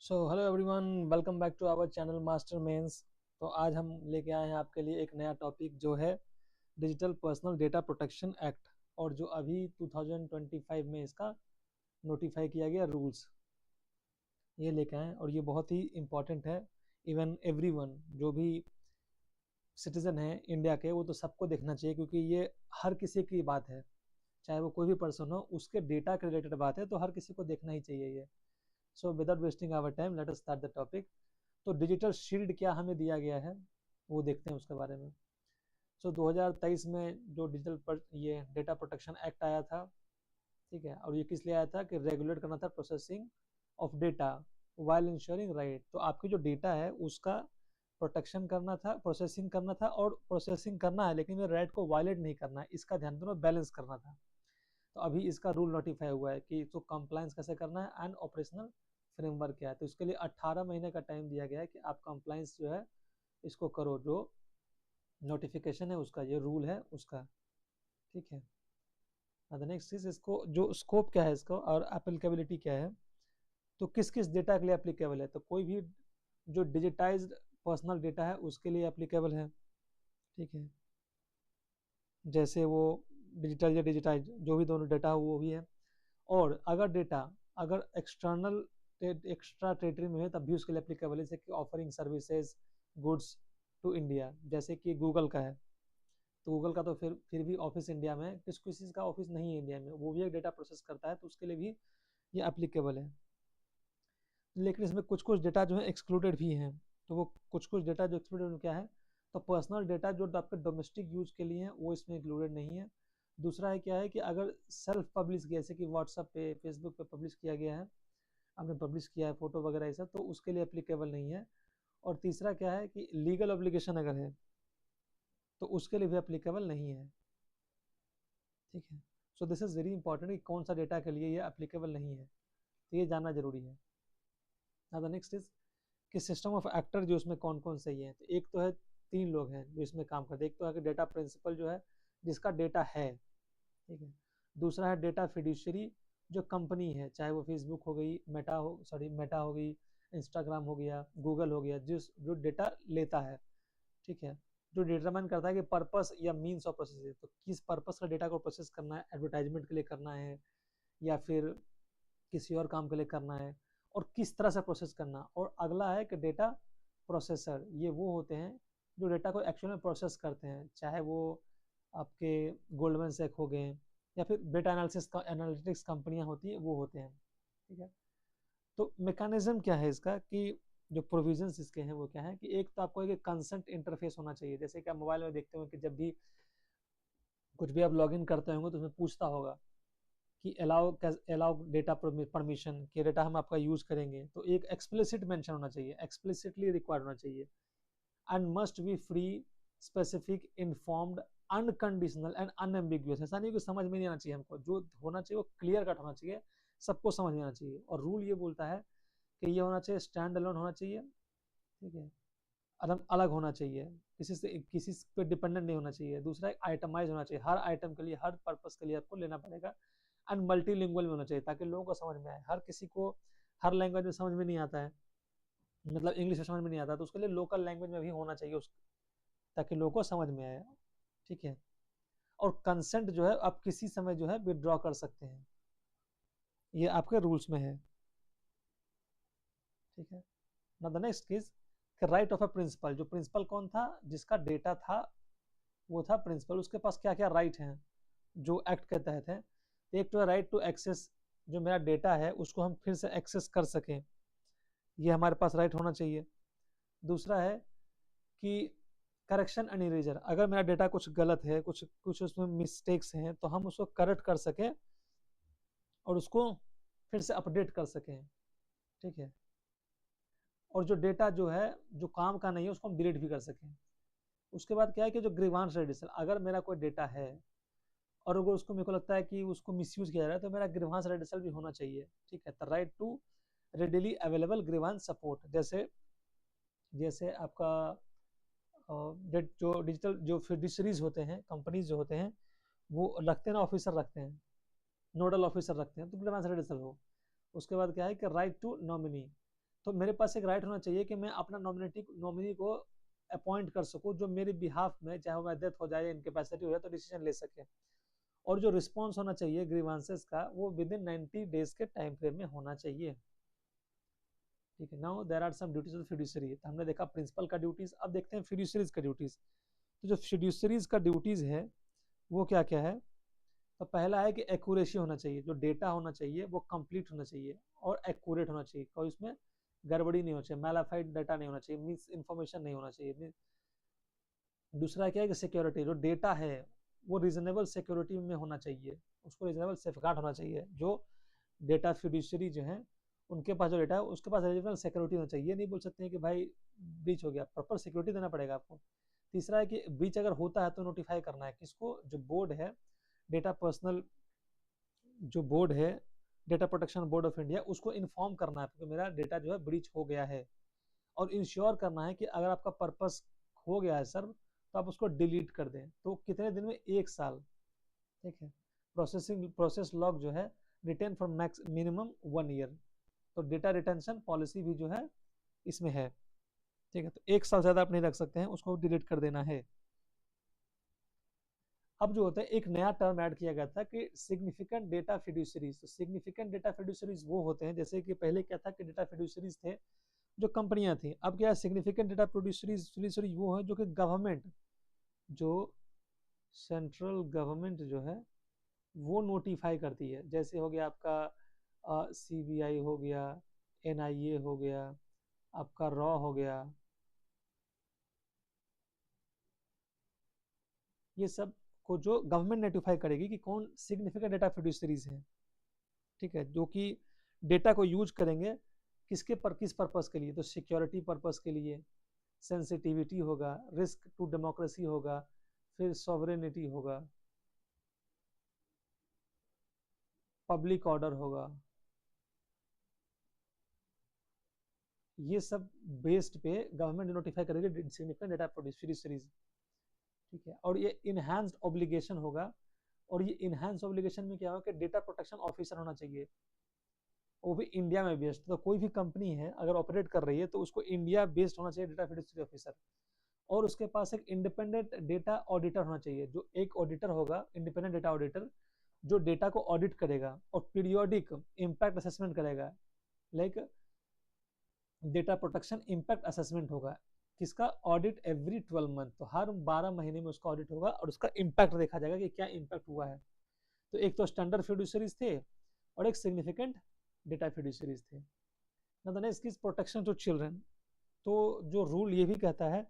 So hello everyone, welcome back to our channel Master Mains. तो आज हम लेके आए हैं आपके लिए एक नया टॉपिक जो है digital personal data protection act, और जो अभी 2025 में इसका नोटिफाई किया गया रूल्स, ये लेके आए हैं। और ये बहुत ही इम्पोर्टेंट है। इवन एवरीवन जो भी सिटीजन है इंडिया के, वो तो सबको देखना चाहिए, क्योंकि ये हर किसी की बात है। चाहे वो कोई भी पर्सन हो, उसके डेटा के रिलेटेड बात है, तो हर किसी को देखना ही चाहिए ये। So without wasting our time, let us start the topic. तो डिजिटल शील्ड क्या हमें दिया गया है, वो देखते हैं उसके बारे में। सो 2023 में जो ये डेटा प्रोटेक्शन एक्ट आया था, ठीक है, और ये किस लिए आया था कि रेगुलेट करना था processing of data while ensuring right. तो आपकी जो डेटा है उसका प्रोटेक्शन करना था, प्रोसेसिंग करना था, और प्रोसेसिंग करना है लेकिन राइट को वायलेट नहीं करना है, इसका ध्यान दोनों बैलेंस करना था। तो अभी इसका रूल नोटिफाई हुआ है कि तो कंप्लायंस कैसे करना है एंड ऑपरेशनल फ्रेमवर्क क्या है। तो इसके लिए 18 महीने का टाइम दिया गया है कि आप कंप्लायंस जो है इसको करो, जो नोटिफिकेशन है उसका, ये रूल है उसका, ठीक है। नेक्स्ट चीज, इसको जो स्कोप क्या है इसको और एप्लीकेबिलिटी क्या है। तो किस किस डेटा के लिए एप्लीकेबल है, तो कोई भी जो डिजिटाइज्ड पर्सनल डेटा है उसके लिए एप्लीकेबल है, ठीक है। जैसे वो डिजिटल या डिजिटाइज जो भी दोनों डेटा हो वो भी है। और अगर डेटा अगर एक्स्ट्रा टेरिटरी में है तब भी उसके लिए एप्लीकेबल है, जैसे कि offering services goods to India, जैसे कि गूगल का है। तो गूगल का तो फिर भी ऑफिस इंडिया में है, किसी का ऑफिस नहीं है इंडिया में, वो भी एक डेटा प्रोसेस करता है, तो उसके लिए भी ये एप्लीकेबल है। लेकिन इसमें कुछ कुछ डेटा जो है एक्सक्लूडेड भी हैं। तो वो कुछ कुछ डेटा जो एक्सक्लूडेड क्या है, तो पर्सनल डेटा जो आपके डोमेस्टिक यूज के लिए है वो इसमें इंक्लूडेड नहीं है। दूसरा है क्या है कि अगर सेल्फ पब्लिश किया, जैसे कि व्हाट्सएप पे फेसबुक पे पब्लिश किया गया है, आपने पब्लिश किया है फोटो वगैरह ऐसा, तो उसके लिए एप्लीकेबल नहीं है। और तीसरा क्या है कि लीगल ऑब्लिगेशन अगर है तो उसके लिए भी एप्लीकेबल नहीं है, ठीक है। So this is very important कि कौन सा डेटा के लिए ये एप्लीकेबल नहीं है, तो ये जानना जरूरी है। द नेक्स्ट इज कि सिस्टम ऑफ एक्टर जो इसमें कौन कौन से ही हैं। तो एक तो है, तीन लोग हैं जो इसमें काम करते हैं। एक तो है कि डेटा प्रिंसिपल जो है जिसका डेटा है, ठीक है। दूसरा है डेटा फिड्यूशियरी, जो कंपनी है, चाहे वो फेसबुक हो गई, मेटा हो गई, इंस्टाग्राम हो गया, गूगल हो गया, जो डेटा लेता है, ठीक है। जो डिटरमाइन करता है कि पर्पस या मीन्स ऑफ प्रोसेस है, तो किस पर्पस का डेटा को प्रोसेस करना है, एडवर्टाइजमेंट के लिए करना है या फिर किसी और काम के लिए करना है, और किस तरह से प्रोसेस करना। और अगला है कि डेटा प्रोसेसर, ये वो होते हैं जो डेटा को एक्चुअल में प्रोसेस करते हैं, चाहे वो आपके गोल्डमैन सैक हो गए या फिर डेटा एनालिटिक्स कंपनियां होती है वो होते हैं, ठीक है। तो मैकेनिज्म क्या है इसका, कि जो प्रोविजंस इसके हैं वो क्या है कि एक तो आपको एक कंसेंट इंटरफेस होना चाहिए। जैसे कि आप मोबाइल में देखते हो कि जब भी कुछ भी आप लॉगिन करते होंगे तो उसमें पूछता होगा कि अलाउ डेटा परमिशन, कि डेटा हम आपका यूज करेंगे, तो एक एक्सप्लिसिट मेंशन होना चाहिए, एक्सप्लिसिटली रिक्वायर्ड होना चाहिए। And must be free, specific, informed, unconditional and unambiguous. ऐसा नहीं कि समझ में नहीं आना चाहिए हमको, जो होना चाहिए वो क्लियर कट होना चाहिए, सबको समझ में आना चाहिए। और रूल ये बोलता है कि ये होना चाहिए स्टैंड अलोन होना चाहिए, ठीक है, अलग अलग होना चाहिए, किसी पे डिपेंडेंट नहीं होना चाहिए। दूसरा एक आइटमाइज होना चाहिए, हर आइटम के लिए हर पर्पस के लिए आपको लेना पड़ेगा। एंड मल्टीलिंगुअल में होना चाहिए ताकि लोगों को समझ में आए। हर किसी को हर लैंग्वेज में समझ में नहीं आता है, मतलब इंग्लिश में समझ में नहीं आता, तो उसके लिए लोकल लैंग्वेज में भी होना चाहिए ताकि लोगों को समझ में आए, ठीक है। और कंसेंट जो है आप किसी समय जो है विदड्रॉ कर सकते हैं, ये आपके रूल्स में है, ठीक है। Now the next is right of a principal. जो प्रिंसिपल कौन था, जिसका डेटा था वो था प्रिंसिपल, उसके पास क्या क्या राइट हैं जो एक्ट के तहत है। एक तो है राइट टू एक्सेस, जो मेरा डेटा है उसको हम फिर से एक्सेस कर सकें, ये हमारे पास राइट होना चाहिए। दूसरा है कि करेक्शन एंड इरेजर, अगर मेरा डेटा कुछ गलत है, कुछ कुछ उसमें मिस्टेक्स हैं, तो हम उसको करेक्ट कर सकें और उसको फिर से अपडेट कर सकें, ठीक है। और जो डेटा जो है जो काम का नहीं है उसको हम डिलीट भी कर सकें। उसके बाद क्या है कि जो ग्रीवांस रेडिसल, अगर मेरा कोई डेटा है और अगर उसको मेरे को लगता है कि उसको मिसयूज किया जा रहा है, तो मेरा ग्रीवांस रेडिसल भी होना चाहिए, ठीक है। The right to readily available grievance support, जैसे जैसे आपका जो डिजिटल जो फिडुशरीज होते हैं, कंपनीज जो होते हैं, वो रखते हैं ना, ऑफिसर रखते हैं, नोडल ऑफिसर रखते हैं, तो ग्रीवांस रेडिसल हो। उसके बाद क्या है कि राइट टू नॉमिनी, तो मेरे पास एक राइट होना चाहिए कि मैं अपना नॉमिनी को अपॉइंट कर सकूं, जो मेरे बिहाफ में, चाहे वो डेथ हो जाए, इनकेपेसिटी हो जाए, तो डिसीजन ले सके। और जो रिस्पॉन्स होना चाहिए ग्रीवांसेस का, वो विद इन 90 डेज के टाइम फ्रेम में होना चाहिए। ठीक है, now there are some duties of fiduciary. तो हमने देखा प्रिंसिपल का ड्यूटीज, अब देखते हैं फिड्यूसरीज का ड्यूटीज। तो जो फिड्यूसरीज का ड्यूटीज है वो क्या क्या है? तो पहला है कि एक्यूरेसी होना चाहिए, जो डेटा होना चाहिए वो कंप्लीट होना चाहिए और एक्यूरेट होना चाहिए, कोई उसमें गड़बड़ी नहीं होना चाहिए, मैलाफाइड डाटा नहीं होना चाहिए, मिस इन्फॉर्मेशन नहीं होना चाहिए। दूसरा क्या है कि सिक्योरिटी, जो डेटा है वो रीजनेबल सिक्योरिटी में होना चाहिए, उसको रीजनेबल सेफगार्ड होना चाहिए। जो डेटा फिड्यूसरी जो है उनके पास जो डेटा है उसके पास रीजनेबल सिक्योरिटी होना चाहिए। नहीं बोल सकते हैं कि भाई ब्रीच हो गया, प्रॉपर सिक्योरिटी देना पड़ेगा आपको। तीसरा है कि ब्रीच अगर होता है तो नोटिफाई करना है किसको? जो बोर्ड है, डेटा पर्सनल जो बोर्ड है, data protection board of India, उसको इन्फॉर्म करना है कि मेरा डेटा जो है ब्रीच हो गया है। और इंश्योर करना है कि अगर आपका पर्पस हो गया है सर, तो आप उसको डिलीट कर दें। तो कितने दिन में? 1 साल। ठीक है, प्रोसेस लॉग जो है retain for max minimum 1 year. तो डेटा रिटेंशन पॉलिसी भी जो है इसमें है। ठीक है, तो 1 साल ज्यादा आप नहीं रख सकते हैं, उसको डिलीट कर देना है। अब जो होता है, एक नया टर्म ऐड किया गया था कि सिग्निफिकेंट डेटा फिड्यूसरीज। तो सिग्निफिकेंट डेटा फिड्यूसरीज वो होते हैं, जैसे कि पहले क्या था कि डेटा फिड्यूसरीज थे जो कंपनियां थी, अब क्या है सिग्निफिकेंट डेटा फिड्यूसरीज वो है जो कि गवर्नमेंट, जो सेंट्रल गवर्नमेंट जो है वो नोटिफाई करती है। जैसे हो गया आपका सीबीआई हो गया, एनआईए हो गया, आपका रॉ हो गया, ये सब को जो गवर्नमेंट नोटिफाई करेगी कि कौन सिग्निफिकेंट डेटा फिड्यूसरीज हैं। ठीक है, जो कि डेटा को यूज करेंगे किस पर्पस के लिए? तो सिक्योरिटी पर्पस के लिए, सेंसिटिविटी होगा, रिस्क टू डेमोक्रेसी होगा, फिर सॉवरेनिटी होगा, पब्लिक ऑर्डर होगा। ये सब बेस्ड पे गवर्नमेंट नोटिफाई करेगी सिग्निफिकेंट डेटा फिड्यूसरीज। ठीक है, और ये इनहैंस्ड ऑब्लिगेशन होगा। और ये इनहैंस ऑब्लिगेशन में क्या होगा कि डेटा प्रोटेक्शन ऑफिसर होना चाहिए, वो भी इंडिया में बेस्ड। तो कोई भी कंपनी है अगर ऑपरेट कर रही है तो उसको इंडिया बेस्ड होना चाहिए डेटा फिड्यूसरी ऑफिसर। और उसके पास एक इंडिपेंडेंट डेटा ऑडिटर होना चाहिए, जो एक ऑडिटर होगा, इंडिपेंडेंट डेटा ऑडिटर, जो डेटा को ऑडिट करेगा और पीरियोडिक इम्पैक्ट असेसमेंट करेगा। Like data protection impact assessment होगा, किसका? Audit every 12 month. तो हर 12 महीने में उसका ऑडिट होगा और उसका इम्पैक्ट देखा जाएगा कि क्या इम्पैक्ट हुआ है। तो एक तो स्टैंडर्ड फिड्यूसरीज थे और एक सिग्निफिकेंट डेटा फिड्यूसरीज थे। ना next is protection to children. तो जो रूल ये भी कहता है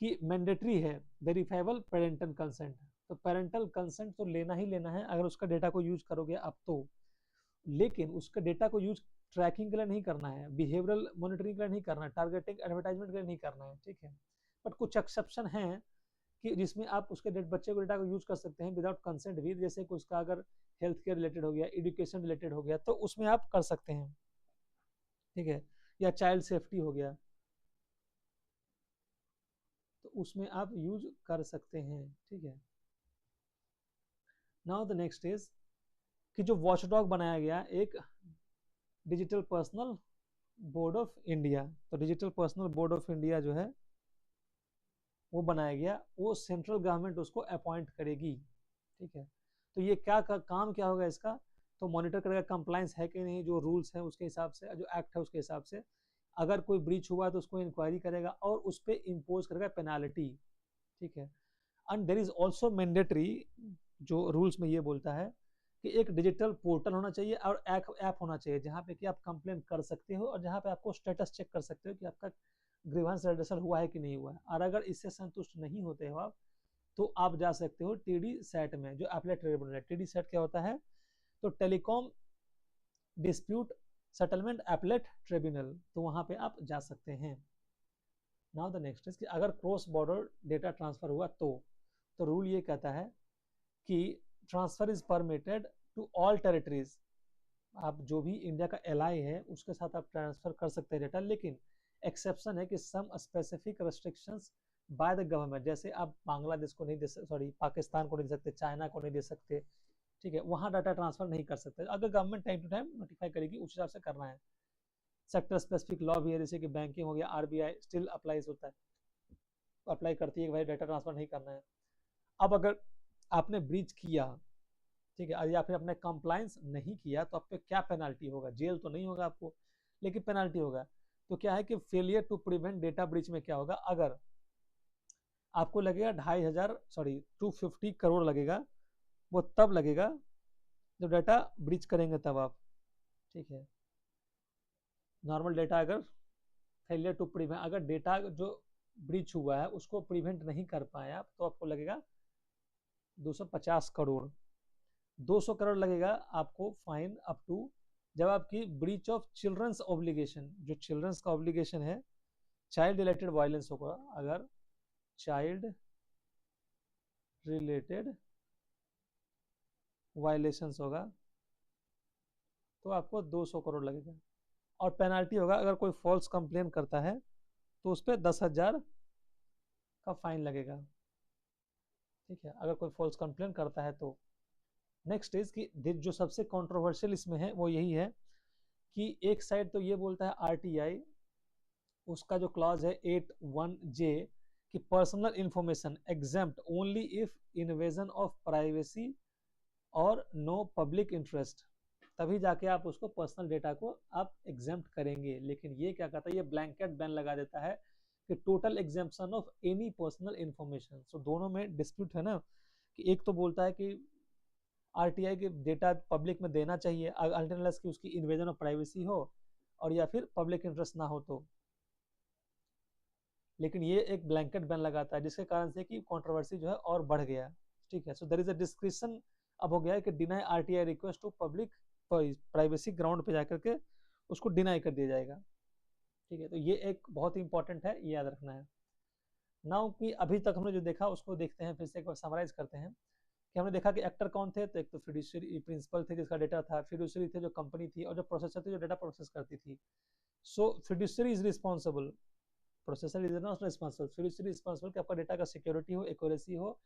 कि मैंडेटरी है वेरीफाइबल पेरेंटल कंसेंट। तो पेरेंटल कंसेंट तो लेना ही लेना है अगर उसका डेटा को यूज करोगे आप तो। लेकिन उसका डेटा को यूज ट्रैकिंग के लिए नहीं करना है, बिहेवियरल मॉनिटरिंग के लिए नहीं करना है, टारगेटिंग एडवर्टाइजमेंट के लिए नहीं करना है। ठीक है, बट कुछ एक्सेप्शन हैं कि जिसमें आप उसके बच्चे को डेटा को यूज कर सकते हैं विदाउट कंसेंट भी। जैसे कि उसका अगर हेल्थ केयर रिलेटेड हो गया, एजुकेशन रिलेटेड हो गया, तो उसमें आप कर सकते हैं। ठीक है, या चाइल्ड सेफ्टी हो गया, तो उसमें आप यूज कर सकते हैं। ठीक है, नाउ द नेक्स्ट इज कि जो वॉचडॉग बनाया गया एक digital personal board of India. तो digital personal board of India जो है वो बनाया गया, वो सेंट्रल गवर्नमेंट उसको अपॉइंट करेगी। ठीक है, तो ये काम क्या होगा इसका? तो मॉनिटर करेगा कंप्लायंस है कि नहीं, जो रूल्स है उसके हिसाब से, जो एक्ट है उसके हिसाब से। अगर कोई ब्रीच हुआ तो उसको इंक्वायरी करेगा और उस पर इम्पोज करेगा पेनाल्टी। ठीक है, and there is also mandatory, जो रूल्स में ये बोलता है कि एक डिजिटल पोर्टल होना चाहिए और ऐप होना चाहिए जहाँ पे कि आप कंप्लेन कर सकते हो और जहाँ पे आपको स्टेटस चेक कर सकते हो कि आपका ग्रीवांस रेड्रेसल हुआ है कि नहीं हुआ है। और अगर इससे संतुष्ट नहीं होते हो आप, तो आप जा सकते हो टीडी सैट में, जो एपलेट ट्रिब्यूनल है। टीडी सैट क्या होता है? तो telecom dispute settlement appellate tribunal, तो वहां पे आप जा सकते हैं। नाउ द नेक्स्ट इज कि अगर क्रॉस बॉर्डर डेटा ट्रांसफर हुआ तो रूल ये कहता है कि transfer is permitted to all territories. आप जो भी इंडिया का एलआई है उसके साथ आप ट्रांसफर कर सकते हैं डेटा, लेकिन एक्सेप्शन है कि some specific restrictions by the government. जैसे आप बांग्लादेश को नहीं दे सकते, सॉरी पाकिस्तान को नहीं दे सकते, चाइना को नहीं दे सकते। ठीक है, वहां डाटा ट्रांसफर नहीं कर सकते, अगर government time to time notify करेगी उस हिसाब से करना है। सेक्टर स्पेसिफिक लॉ भी है, जैसे कि बैंकिंग हो गया, आरबीआई स्टिल अप्लाइज होता है, अप्लाई करती है कि भाई डाटा ट्रांसफर नहीं करना है। अब अगर आपने ब्रीच किया, ठीक है, या फिर आपने कंप्लायंस नहीं किया, तो आप पे क्या पेनाल्टी होगा? जेल तो नहीं होगा आपको, लेकिन पेनाल्टी होगा। तो क्या है कि failure to prevent data breach में क्या होगा, अगर आपको लगेगा 250 करोड़ लगेगा, वो तब लगेगा जब डाटा ब्रीच करेंगे तब आप, ठीक है। नॉर्मल डाटा अगर फेलियर टू प्रिवेंट, अगर डेटा जो ब्रीच हुआ है उसको प्रिवेंट नहीं कर पाए आप, तो आपको लगेगा 250 करोड़। 200 करोड़ लगेगा आपको फाइन अप टू, जब आपकी ब्रीच ऑफ चिल्ड्रंस ऑब्लिगेशन, जो चिल्ड्रंस का ऑब्लिगेशन है, चाइल्ड रिलेटेड वायलेंस होगा, अगर चाइल्ड रिलेटेड वायलेशंस होगा तो आपको 200 करोड़ लगेगा। और पेनाल्टी होगा, अगर कोई फॉल्स कंप्लेन करता है तो उस पर 10,000 का फाइन लगेगा, ठीक है, अगर कोई फॉल्स कंप्लेन करता है तो। नेक्स्ट इज कि जो सबसे कंट्रोवर्शियल इसमें है वो यही है कि एक साइड तो ये बोलता है आरटीआई, उसका जो क्लॉज है 81J, कि personal information exempt only if invasion of privacy और नो पब्लिक इंटरेस्ट, तभी जाके आप उसको पर्सनल डेटा को आप एग्जेम्प्ट करेंगे। लेकिन ये क्या कहता है, ये ब्लैंकेट बैन लगा देता है कि total exemption of any personal information. So दोनों में डिस्प्यूट है ना, कि एक तो बोलता है कि आरटीआई के डेटा पब्लिक में देना चाहिए अल्टरनेटिव की उसकी इन्वेजन ऑफ प्राइवेसी हो और या फिर पब्लिक इंटरेस्ट ना हो तो, लेकिन ये एक ब्लैंकेट बैन लगाता है, जिसके कारण से कि कंट्रोवर्सी जो है और बढ़ गया, ठीक है। So there is a description अब हो गया है कि deny RTI request to public privacy ground पे जाकर के उसको डिनाई कर दिया जाएगा, ठीक है। तो ये एक बहुत ही इंपॉर्टेंट है, ये याद रखना है। नाउ कि अभी तक हमने जो देखा उसको देखते हैं, फिर से एक बार समराइज करते हैं कि हमने देखा कि एक्टर कौन थे, तो एक तो फिड्यूशियरी प्रिंसिपल थे जिसका डेटा था, फिड्यूशियरी थे जो कंपनी थी, और जो प्रोसेसर थे जो डेटा प्रोसेस करती थी। So fiduciary is responsible, processor is not responsible, fiduciary responsible कि आपका डेटा का सिक्योरिटी हो, एक्यूरेसी हो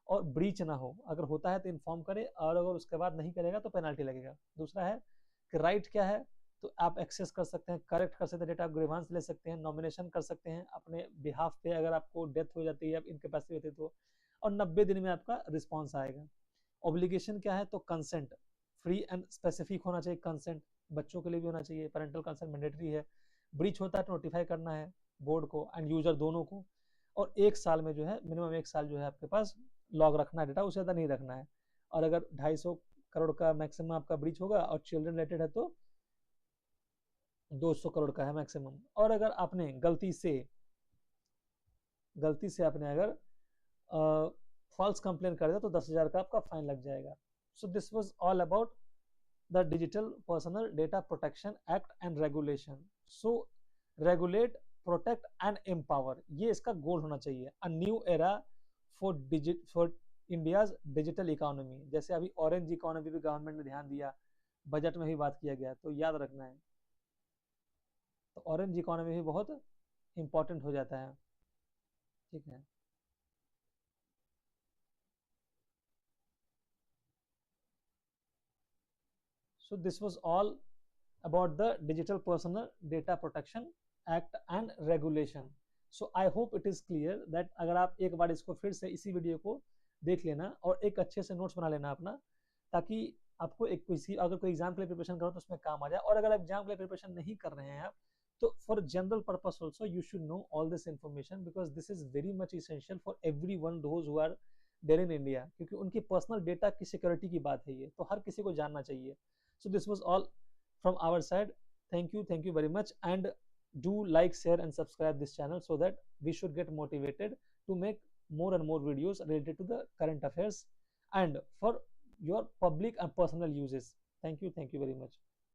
और ब्रीच ना हो। अगर होता है तो इन्फॉर्म करे, और अगर उसके बाद नहीं करेगा तो पेनाल्टी लगेगा। दूसरा है कि राइट क्या है, तो आप एक्सेस कर सकते हैं, करेक्ट कर सकते हैं डेटा, ग्रीवांस ले सकते हैं, नॉमिनेशन कर सकते हैं अपने बिहाफ पे, अगर आपको डेथ हो जाती है या इनकेपेसिटी होती है तो, और 90 दिन में आपका रिस्पॉन्स आएगा। ऑब्लिगेशन क्या है, तो कंसेंट, फ्री एंड स्पेसिफिक होना चाहिए कंसेंट, बच्चों के लिए भी होना चाहिए, पेरेंटल कंसेंट मैंडेटरी है। ब्रीच होता है तो नोटिफाई करना है बोर्ड को एंड यूजर दोनों को, और 1 साल में जो है मिनिमम 1 साल जो है आपके पास लॉग रखना है डेटा, उससे ज़्यादा नहीं रखना है। और अगर 250 करोड़ का मैक्सिमम आपका ब्रीच होगा और चिल्ड्रन रिलेटेड है तो 200 करोड़ का है मैक्सिमम। और अगर आपने गलती से आपने अगर फॉल्स कंप्लेन कर दिया तो 10,000 का आपका फाइन लग जाएगा। So this was all about the digital personal data protection act and regulation. So regulate, protect and empower, ये इसका गोल होना चाहिए। A new era for India's digital economy, जैसे अभी ऑरेंज इकोनॉमी भी गवर्नमेंट ने ध्यान दिया, बजट में भी बात किया गया, तो याद रखना है। तो ऑरेंज इकोनॉमी भी बहुत इंपॉर्टेंट हो जाता है, ठीक है। So this was all about the Digital Personal Data Protection Act and Regulation. So I hope it is clear that अगर आप एक बार इसको फिर से इसी वीडियो को देख लेना और एक अच्छे से नोट्स बना लेना अपना, ताकि आपको एक किसी अगर कोई एग्जाम के लिए प्रिपरेशन करो तो उसमें काम आ जाए। और अगर आप एग्जाम के लिए प्रिपरेशन नहीं कर रहे हैं आप, तो for general purpose also you should know all this information, because this is very much essential for every one those who are there in India, क्योंकि उनकी पर्सनल डेटा की सिक्योरिटी की बात है ये, तो हर किसी को जानना चाहिए। So this was all from our side. Thank you very much, and do like, share and subscribe this channel so that we should get motivated to make more and more videos related to the current affairs and for your public and personal uses. Thank you very much.